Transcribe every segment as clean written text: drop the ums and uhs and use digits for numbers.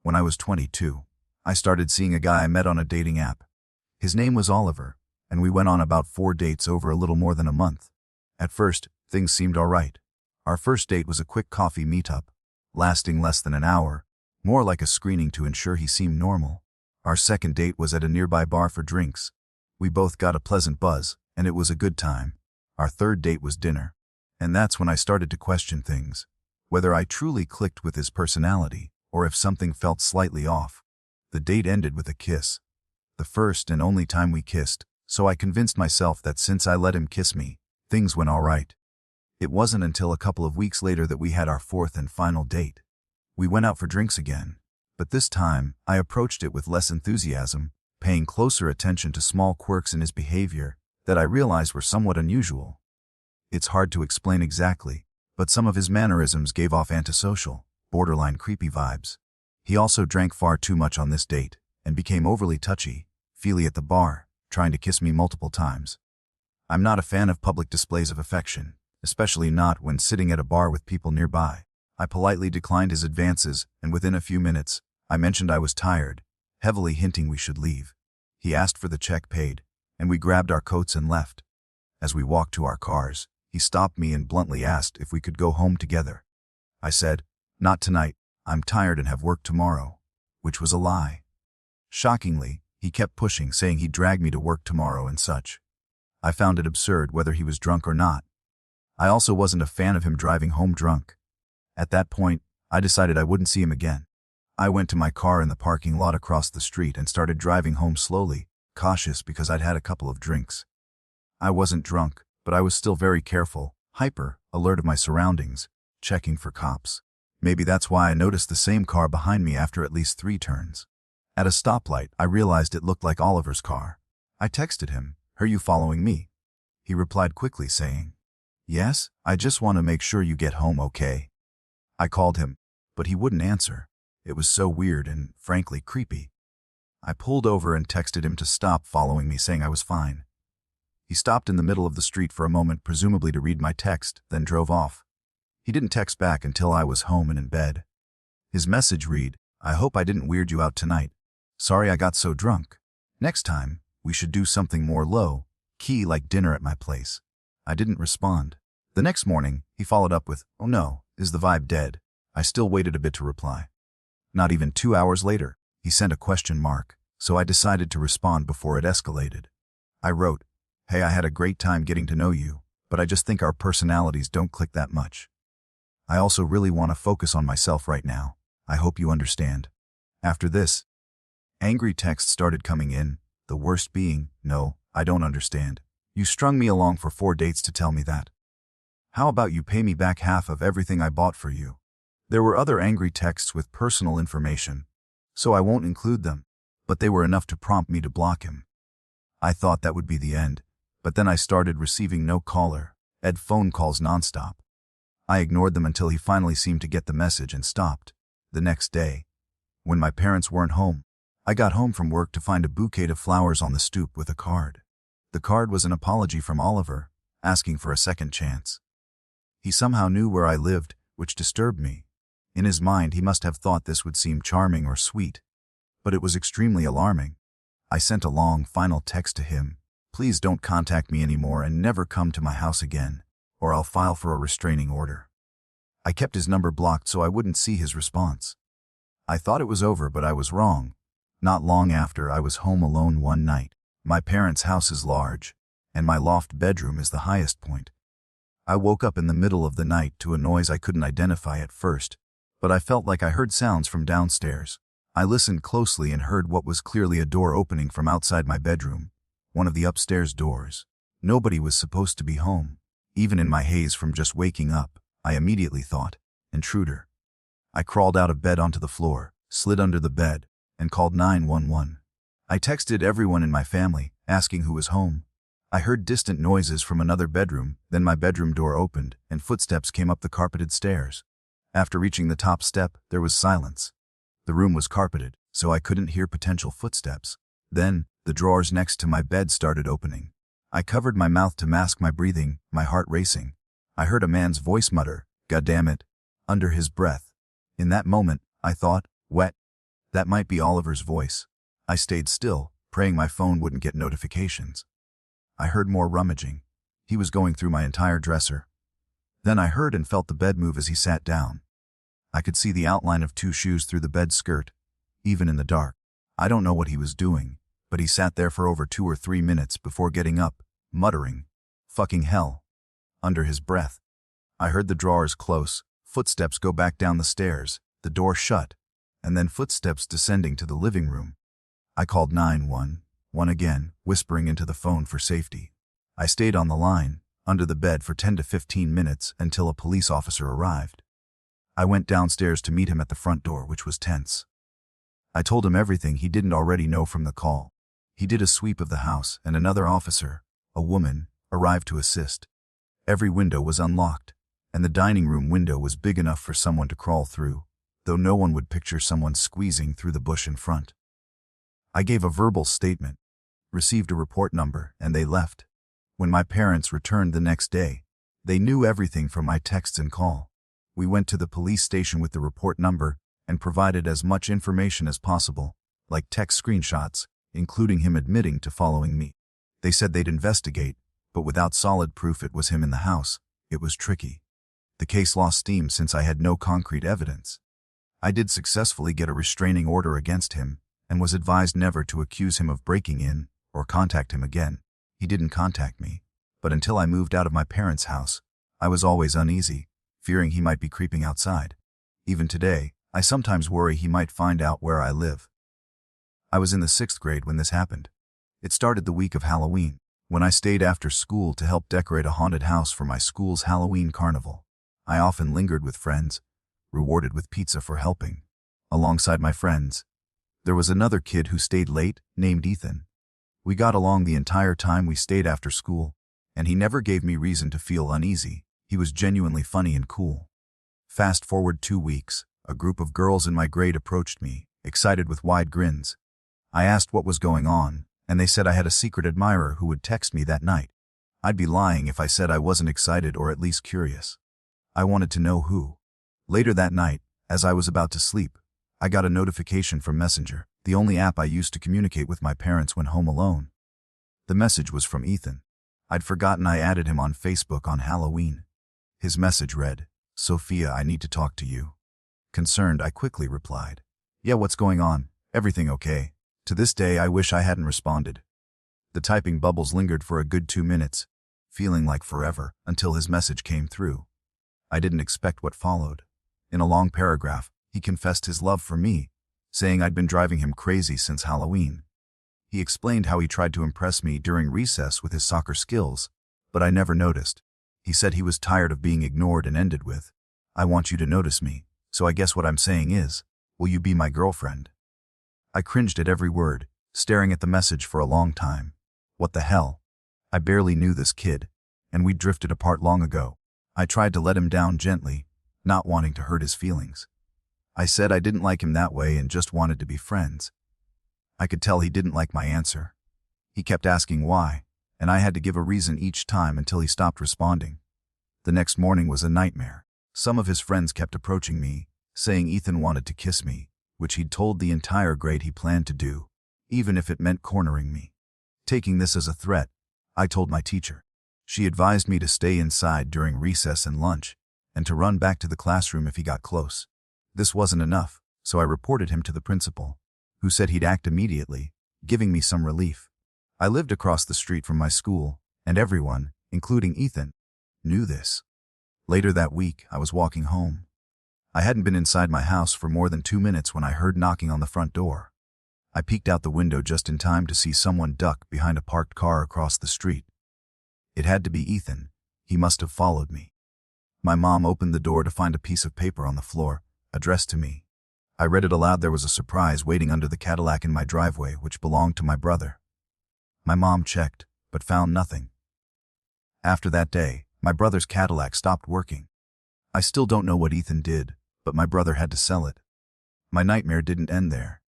When I was 22, I started seeing a guy I met on a dating app. His name was Oliver, and we went on about 4 dates over a little more than a month. At first, things seemed all right. Our first date was a quick coffee meetup, lasting less than an hour, more like a screening to ensure he seemed normal. Our second date was at a nearby bar for drinks. We both got a pleasant buzz, and it was a good time. Our third date was dinner, and that's when I started to question things, whether I truly clicked with his personality or if something felt slightly off. The date ended with a kiss, the first and only time we kissed, so I convinced myself that since I let him kiss me, things went all right. It wasn't until a couple of weeks later that we had our fourth and final date. We went out for drinks again, but this time I approached it with less enthusiasm, paying closer attention to small quirks in his behavior that I realized were somewhat unusual. It's hard to explain exactly, but some of his mannerisms gave off antisocial, borderline creepy vibes. He also drank far too much on this date and became overly touchy-feely at the bar, trying to kiss me multiple times. I'm not a fan of public displays of affection, especially not when sitting at a bar with people nearby. I politely declined his advances, and within a few minutes, I mentioned I was tired, heavily hinting we should leave. He asked for the check paid, and we grabbed our coats and left. As we walked to our cars, he stopped me and bluntly asked if we could go home together. I said, "Not tonight, I'm tired and have work tomorrow," which was a lie. Shockingly, he kept pushing, saying he'd drag me to work tomorrow and such. I found it absurd whether he was drunk or not. I also wasn't a fan of him driving home drunk. At that point, I decided I wouldn't see him again. I went to my car in the parking lot across the street and started driving home slowly, cautious because I'd had a couple of drinks. I wasn't drunk, but I was still very careful, hyper, alert of my surroundings, checking for cops. Maybe that's why I noticed the same car behind me after at least 3 turns. At a stoplight, I realized it looked like Oliver's car. I texted him, "Are you following me?" He replied quickly saying, "Yes, I just want to make sure you get home okay." I called him, but he wouldn't answer. It was so weird and, frankly, creepy. I pulled over and texted him to stop following me, saying I was fine. He stopped in the middle of the street for a moment, presumably to read my text, then drove off. He didn't text back until I was home and in bed. His message read, "I hope I didn't weird you out tonight. Sorry I got so drunk. Next time, we should do something more low-key like dinner at my place." I didn't respond. The next morning, he followed up with, "Oh no, is the vibe dead?" I still waited a bit to reply. Not even 2 hours later, he sent a question mark, so I decided to respond before it escalated. I wrote, "Hey, I had a great time getting to know you, but I just think our personalities don't click that much. I also really want to focus on myself right now. I hope you understand." After this, angry texts started coming in, the worst being, "No, I don't understand. You strung me along for 4 dates to tell me that. How about you pay me back half of everything I bought for you?" There were other angry texts with personal information, so I won't include them, but they were enough to prompt me to block him. I thought that would be the end, but then I started receiving no-caller, phone calls nonstop. I ignored them until he finally seemed to get the message and stopped. The next day, when my parents weren't home, I got home from work to find a bouquet of flowers on the stoop with a card. The card was an apology from Oliver, asking for a second chance. He somehow knew where I lived, which disturbed me. In his mind, he must have thought this would seem charming or sweet, but it was extremely alarming. I sent a long, final text to him, "Please don't contact me anymore and never come to my house again, or I'll file for a restraining order." I kept his number blocked so I wouldn't see his response. I thought it was over, but I was wrong. Not long after, I was home alone one night. My parents' house is large, and my loft bedroom is the highest point. I woke up in the middle of the night to a noise I couldn't identify at first, but I felt like I heard sounds from downstairs. I listened closely and heard what was clearly a door opening from outside my bedroom, one of the upstairs doors. Nobody was supposed to be home. Even in my haze from just waking up, I immediately thought, "Intruder." I crawled out of bed onto the floor, slid under the bed, and called 911. I texted everyone in my family, asking who was home. I heard distant noises from another bedroom, then my bedroom door opened, and footsteps came up the carpeted stairs. After reaching the top step, there was silence. The room was carpeted, so I couldn't hear potential footsteps. Then, the drawers next to my bed started opening. I covered my mouth to mask my breathing, my heart racing. I heard a man's voice mutter, "God damn it," under his breath. In that moment, I thought, wet. That might be Oliver's voice. I stayed still, praying my phone wouldn't get notifications. I heard more rummaging. He was going through my entire dresser. Then I heard and felt the bed move as he sat down. I could see the outline of 2 shoes through the bed skirt, even in the dark. I don't know what he was doing, but he sat there for over 2 or 3 minutes before getting up, muttering, "Fucking hell," under his breath. I heard the drawers close, footsteps go back down the stairs, the door shut, and then footsteps descending to the living room. I called 911 again, whispering into the phone for safety. I stayed on the line, under the bed for 10 to 15 minutes until a police officer arrived. I went downstairs to meet him at the front door, which was tense. I told him everything he didn't already know from the call. He did a sweep of the house, and another officer, a woman, arrived to assist. Every window was unlocked, and the dining room window was big enough for someone to crawl through, though no one would picture someone squeezing through the bush in front. I gave a verbal statement, received a report number, and they left. When my parents returned the next day, they knew everything from my texts and call. We went to the police station with the report number and provided as much information as possible, like text screenshots, including him admitting to following me. They said they'd investigate, but without solid proof it was him in the house, it was tricky. The case lost steam since I had no concrete evidence. I did successfully get a restraining order against him and was advised never to accuse him of breaking in or contact him again. He didn't contact me, but until I moved out of my parents' house, I was always uneasy, fearing he might be creeping outside. Even today, I sometimes worry he might find out where I live. I was in the 6th grade when this happened. It started the week of Halloween, when I stayed after school to help decorate a haunted house for my school's Halloween carnival. I often lingered with friends, rewarded with pizza for helping. Alongside my friends, there was another kid who stayed late, named Ethan. We got along the entire time we stayed after school, and he never gave me reason to feel uneasy. He was genuinely funny and cool. Fast forward 2 weeks, a group of girls in my grade approached me, excited with wide grins. I asked what was going on, and they said I had a secret admirer who would text me that night. I'd be lying if I said I wasn't excited or at least curious. I wanted to know who. Later that night, as I was about to sleep, I got a notification from Messenger, the only app I used to communicate with my parents when home alone. The message was from Ethan. I'd forgotten I added him on Facebook on Halloween. His message read, "Sophia, I need to talk to you." Concerned, I quickly replied, "Yeah, what's going on? Everything okay?" To this day, I wish I hadn't responded. The typing bubbles lingered for a good 2 minutes, feeling like forever, until his message came through. I didn't expect what followed. In a long paragraph, he confessed his love for me, saying I'd been driving him crazy since Halloween. He explained how he tried to impress me during recess with his soccer skills, but I never noticed. He said he was tired of being ignored and ended with, "I want you to notice me, so I guess what I'm saying is, will you be my girlfriend?" I cringed at every word, staring at the message for a long time. What the hell? I barely knew this kid, and we'd drifted apart long ago. I tried to let him down gently, not wanting to hurt his feelings. I said I didn't like him that way and just wanted to be friends. I could tell he didn't like my answer. He kept asking why, and I had to give a reason each time until he stopped responding. The next morning was a nightmare. Some of his friends kept approaching me, saying Ethan wanted to kiss me, which he'd told the entire grade he planned to do, even if it meant cornering me. Taking this as a threat, I told my teacher. She advised me to stay inside during recess and lunch, and to run back to the classroom if he got close. This wasn't enough, so I reported him to the principal, who said he'd act immediately, giving me some relief. I lived across the street from my school, and everyone, including Ethan, knew this. Later that week, I was walking home. I hadn't been inside my house for more than 2 minutes when I heard knocking on the front door. I peeked out the window just in time to see someone duck behind a parked car across the street. It had to be Ethan. He must have followed me. My mom opened the door to find a piece of paper on the floor, addressed to me. I read it aloud. There was a surprise waiting under the Cadillac in my driveway, which belonged to my brother. My mom checked, but found nothing. After that day, my brother's Cadillac stopped working. I still don't know what Ethan did, but my brother had to sell it. My nightmare didn't end there.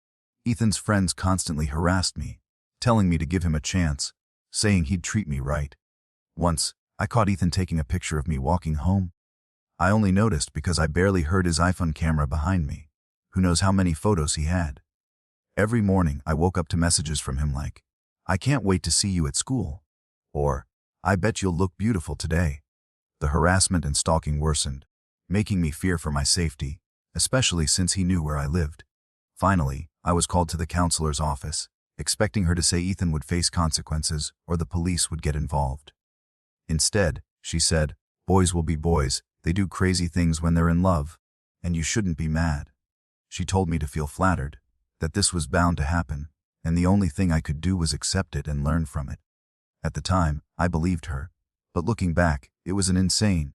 Ethan's friends constantly harassed me, telling me to give him a chance, saying he'd treat me right. Once, I caught Ethan taking a picture of me walking home. I only noticed because I barely heard his iPhone camera behind me. Who knows how many photos he had. Every morning I woke up to messages from him like, "I can't wait to see you at school," or "I bet you'll look beautiful today." The harassment and stalking worsened, making me fear for my safety, especially since he knew where I lived. Finally, I was called to the counselor's office, expecting her to say Ethan would face consequences or the police would get involved. Instead, she said, "Boys will be boys, they do crazy things when they're in love, and you shouldn't be mad." She told me to feel flattered, that this was bound to happen, and the only thing I could do was accept it and learn from it. At the time, I believed her, but looking back, it was an insane,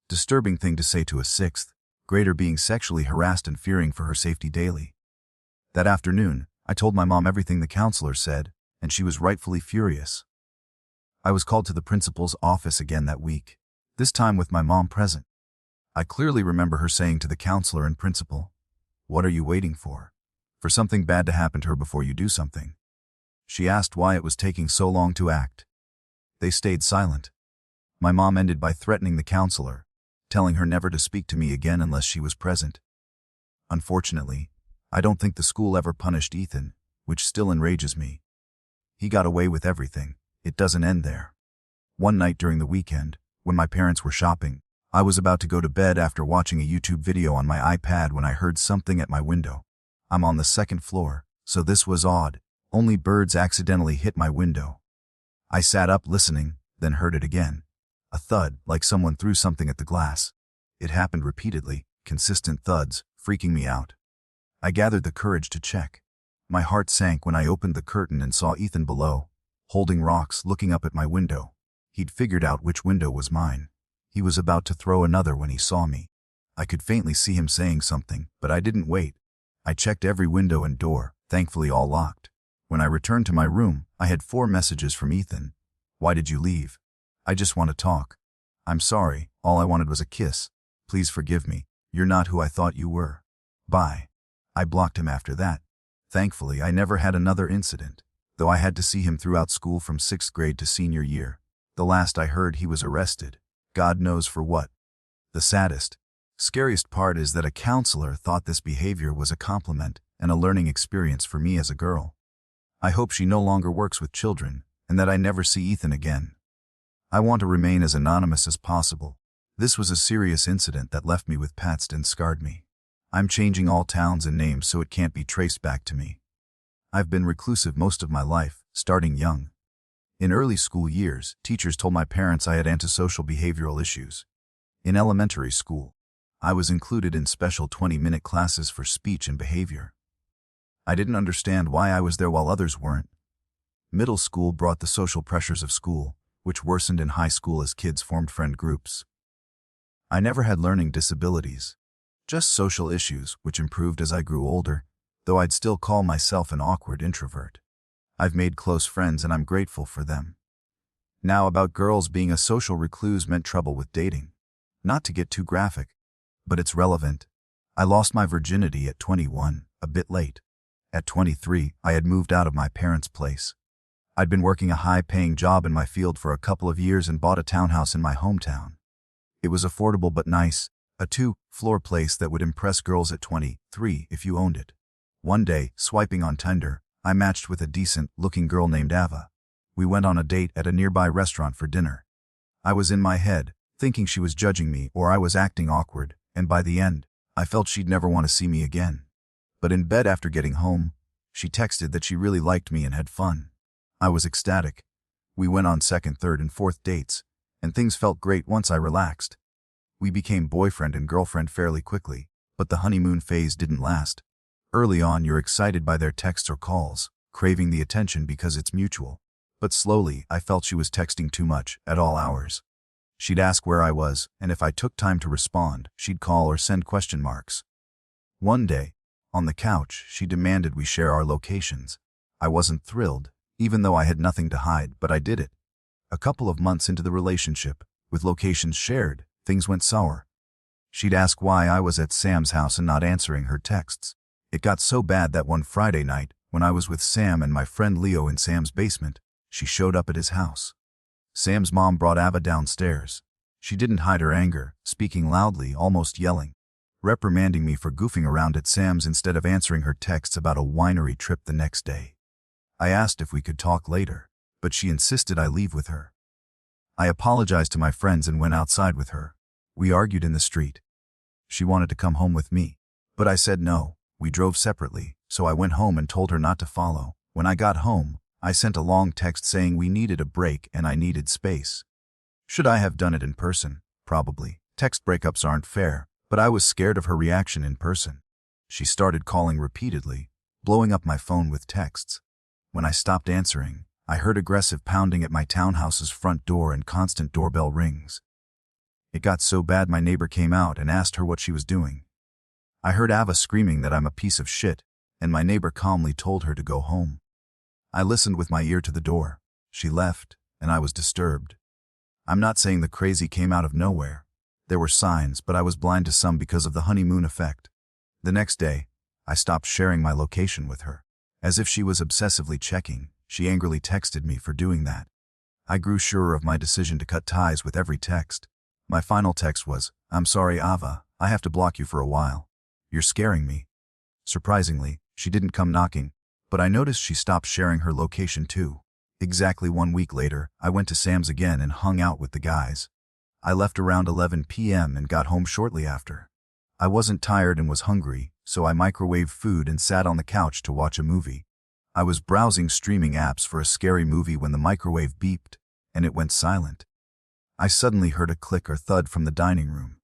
disturbing thing to say to a sixth grader being sexually harassed and fearing for her safety daily. That afternoon, I told my mom everything the counselor said, and she was rightfully furious. I was called to the principal's office again that week, this time with my mom present. I clearly remember her saying to the counselor and principal, "What are you waiting for? For something bad to happen to her before you do something?" She asked why it was taking so long to act. They stayed silent. My mom ended by threatening the counselor, telling her never to speak to me again unless she was present. Unfortunately, I don't think the school ever punished Ethan, which still enrages me. He got away with everything. It doesn't end there. One night during the weekend, when my parents were shopping, I was about to go to bed after watching a YouTube video on my iPad when I heard something at my window. I'm on the second floor, so this was odd. Only birds accidentally hit my window. I sat up listening, then heard it again. A thud, like someone threw something at the glass. It happened repeatedly, consistent thuds, freaking me out. I gathered the courage to check. My heart sank when I opened the curtain and saw Ethan below, holding rocks, looking up at my window. He'd figured out which window was mine. He was about to throw another when he saw me. I could faintly see him saying something, but I didn't wait. I checked every window and door, thankfully all locked. When I returned to my room, I had 4 messages from Ethan. "Why did you leave? I just want to talk. I'm sorry, all I wanted was a kiss. Please forgive me. You're not who I thought you were. Bye." I blocked him after that. Thankfully, I never had another incident, though I had to see him throughout school from 6th grade to senior year. The last I heard, he was arrested. God knows for what. The saddest, scariest part is that a counselor thought this behavior was a compliment and a learning experience for me as a girl. I hope she no longer works with children and that I never see Ethan again. I want to remain as anonymous as possible. This was a serious incident that left me with past and scarred me. I'm changing all towns and names so it can't be traced back to me. I've been reclusive most of my life, starting young. In early school years, teachers told my parents I had antisocial behavioral issues. In elementary school, I was included in special 20-minute classes for speech and behavior. I didn't understand why I was there while others weren't. Middle school brought the social pressures of school, which worsened in high school as kids formed friend groups. I never had learning disabilities, just social issues, which improved as I grew older, though I'd still call myself an awkward introvert. I've made close friends and I'm grateful for them. Now about girls, being a social recluse meant trouble with dating. Not to get too graphic, but it's relevant. I lost my virginity at 21, a bit late. At 23, I had moved out of my parents' place. I'd been working a high-paying job in my field for a couple of years and bought a townhouse in my hometown. It was affordable but nice, a 2-floor place that would impress girls at 23 if you owned it. One day, swiping on Tinder, I matched with a decent-looking girl named Ava. We went on a date at a nearby restaurant for dinner. I was in my head, thinking she was judging me or I was acting awkward, and by the end, I felt she'd never want to see me again. But in bed after getting home, she texted that she really liked me and had fun. I was ecstatic. We went on 2nd, 3rd, and 4th dates, and things felt great once I relaxed. We became boyfriend and girlfriend fairly quickly, but the honeymoon phase didn't last. Early on, you're excited by their texts or calls, craving the attention because it's mutual. But slowly, I felt she was texting too much, at all hours. She'd ask where I was, and if I took time to respond, she'd call or send question marks. One day, on the couch, she demanded we share our locations. I wasn't thrilled, even though I had nothing to hide, but I did it. A couple of months into the relationship, with locations shared, things went sour. She'd ask why I was at Sam's house and not answering her texts. It got so bad that one Friday night, when I was with Sam and my friend Leo in Sam's basement, she showed up at his house. Sam's mom brought Ava downstairs. She didn't hide her anger, speaking loudly, almost yelling. reprimanding me for goofing around at Sam's instead of answering her texts about a winery trip the next day. I asked if we could talk later, but she insisted I leave with her. I apologized to my friends and went outside with her. We argued in the street. She wanted to come home with me, but I said no. We drove separately, so I went home and told her not to follow. When I got home, I sent a long text saying we needed a break and I needed space. Should I have done it in person? Probably. Text breakups aren't fair, but I was scared of her reaction in person. She started calling repeatedly, blowing up my phone with texts. When I stopped answering, I heard aggressive pounding at my townhouse's front door and constant doorbell rings. It got so bad my neighbor came out and asked her what she was doing. I heard Ava screaming that I'm a piece of shit, and my neighbor calmly told her to go home. I listened with my ear to the door. She left, and I was disturbed. I'm not saying the crazy came out of nowhere. There were signs, but I was blind to some because of the honeymoon effect. The next day, I stopped sharing my location with her. As if she was obsessively checking, she angrily texted me for doing that. I grew surer of my decision to cut ties with every text. My final text was, "I'm sorry, Ava, I have to block you for a while. You're scaring me." Surprisingly, she didn't come knocking, but I noticed she stopped sharing her location too. Exactly 1 week later, I went to Sam's again and hung out with the guys. I left around 11 p.m. and got home shortly after. I wasn't tired and was hungry, so I microwaved food and sat on the couch to watch a movie. I was browsing streaming apps for a scary movie when the microwave beeped, and it went silent. I suddenly heard a click or thud from the dining room.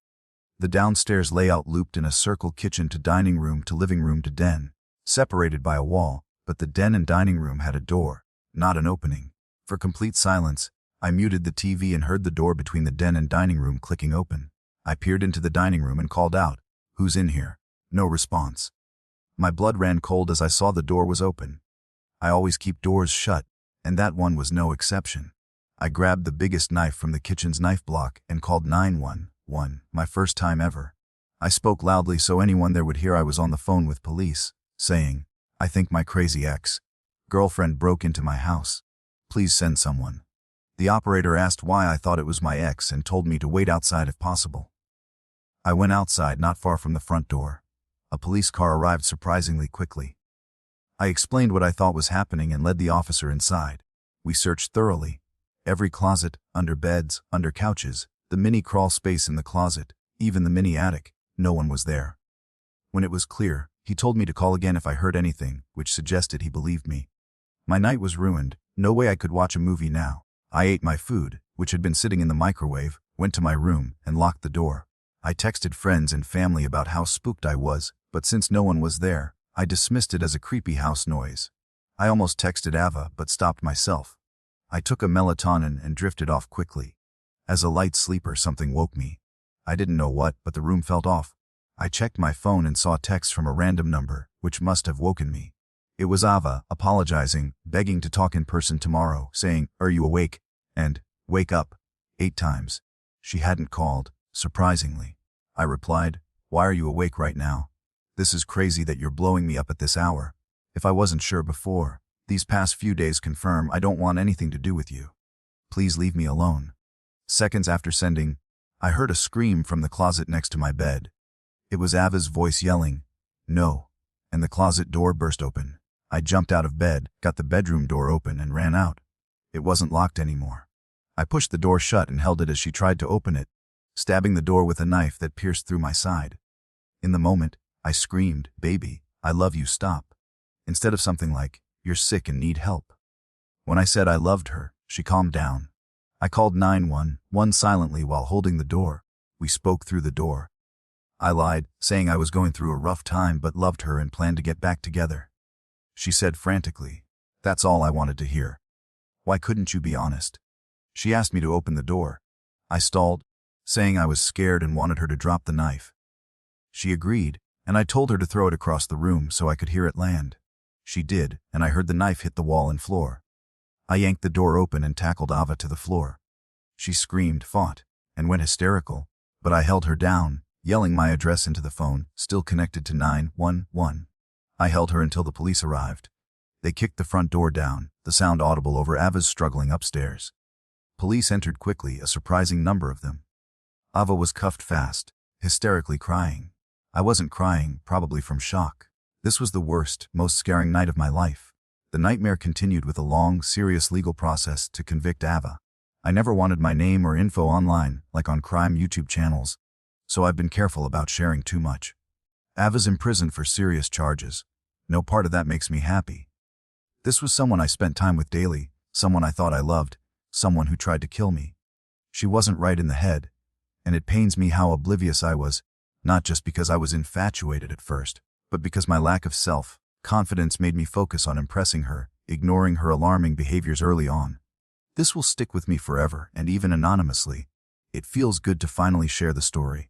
The downstairs layout looped in a circle: kitchen to dining room to living room to den, separated by a wall, but the den and dining room had a door, not an opening. For complete silence, I muted the TV and heard the door between the den and dining room clicking open. I peered into the dining room and called out, "Who's in here?" No response. My blood ran cold as I saw the door was open. I always keep doors shut, and that one was no exception. I grabbed the biggest knife from the kitchen's knife block and called 911, my first time ever. I spoke loudly so anyone there would hear I was on the phone with police, saying, "I think my crazy ex-girlfriend broke into my house. Please send someone." The operator asked why I thought it was my ex and told me to wait outside if possible. I went outside not far from the front door. A police car arrived surprisingly quickly. I explained what I thought was happening and led the officer inside. We searched thoroughly. Every closet, under beds, under couches, the mini crawl space in the closet, even the mini attic. No one was there. When it was clear, he told me to call again if I heard anything, which suggested he believed me. My night was ruined. No way I could watch a movie now. I ate my food, which had been sitting in the microwave, went to my room, and locked the door. I texted friends and family about how spooked I was, but since no one was there, I dismissed it as a creepy house noise. I almost texted Ava, but stopped myself. I took a melatonin and drifted off quickly. As a light sleeper, something woke me. I didn't know what, but the room felt off. I checked my phone and saw texts from a random number, which must have woken me. It was Ava, apologizing, begging to talk in person tomorrow, saying, "Are you awake?" and "Wake up," 8 times. She hadn't called, surprisingly. I replied, "Why are you awake right now? This is crazy that you're blowing me up at this hour. If I wasn't sure before, these past few days confirm I don't want anything to do with you. Please leave me alone." Seconds after sending, I heard a scream from the closet next to my bed. It was Ava's voice yelling, "No," and the closet door burst open. I jumped out of bed, got the bedroom door open, and ran out. It wasn't locked anymore. I pushed the door shut and held it as she tried to open it, stabbing the door with a knife that pierced through my side. In the moment, I screamed, "Baby, I love you, stop," instead of something like, "You're sick and need help." When I said I loved her, she calmed down. I called 911 silently while holding the door. We spoke through the door. I lied, saying I was going through a rough time but loved her and planned to get back together. She said frantically, "That's all I wanted to hear. Why couldn't you be honest?" She asked me to open the door. I stalled, saying I was scared and wanted her to drop the knife. She agreed, and I told her to throw it across the room so I could hear it land. She did, and I heard the knife hit the wall and floor. I yanked the door open and tackled Ava to the floor. She screamed, fought, and went hysterical, but I held her down, yelling my address into the phone, still connected to 911. I held her until the police arrived. They kicked the front door down, the sound audible over Ava's struggling upstairs. Police entered quickly, a surprising number of them. Ava was cuffed fast, hysterically crying. I wasn't crying, probably from shock. This was the worst, most scaring night of my life. The nightmare continued with a long, serious legal process to convict Ava. I never wanted my name or info online, like on crime YouTube channels, so I've been careful about sharing too much. Ava's imprisoned for serious charges. No part of that makes me happy. This was someone I spent time with daily, someone I thought I loved, someone who tried to kill me. She wasn't right in the head, and it pains me how oblivious I was, not just because I was infatuated at first, but because my lack of self-confidence made me focus on impressing her, ignoring her alarming behaviors early on. This will stick with me forever, and even anonymously. It feels good to finally share the story.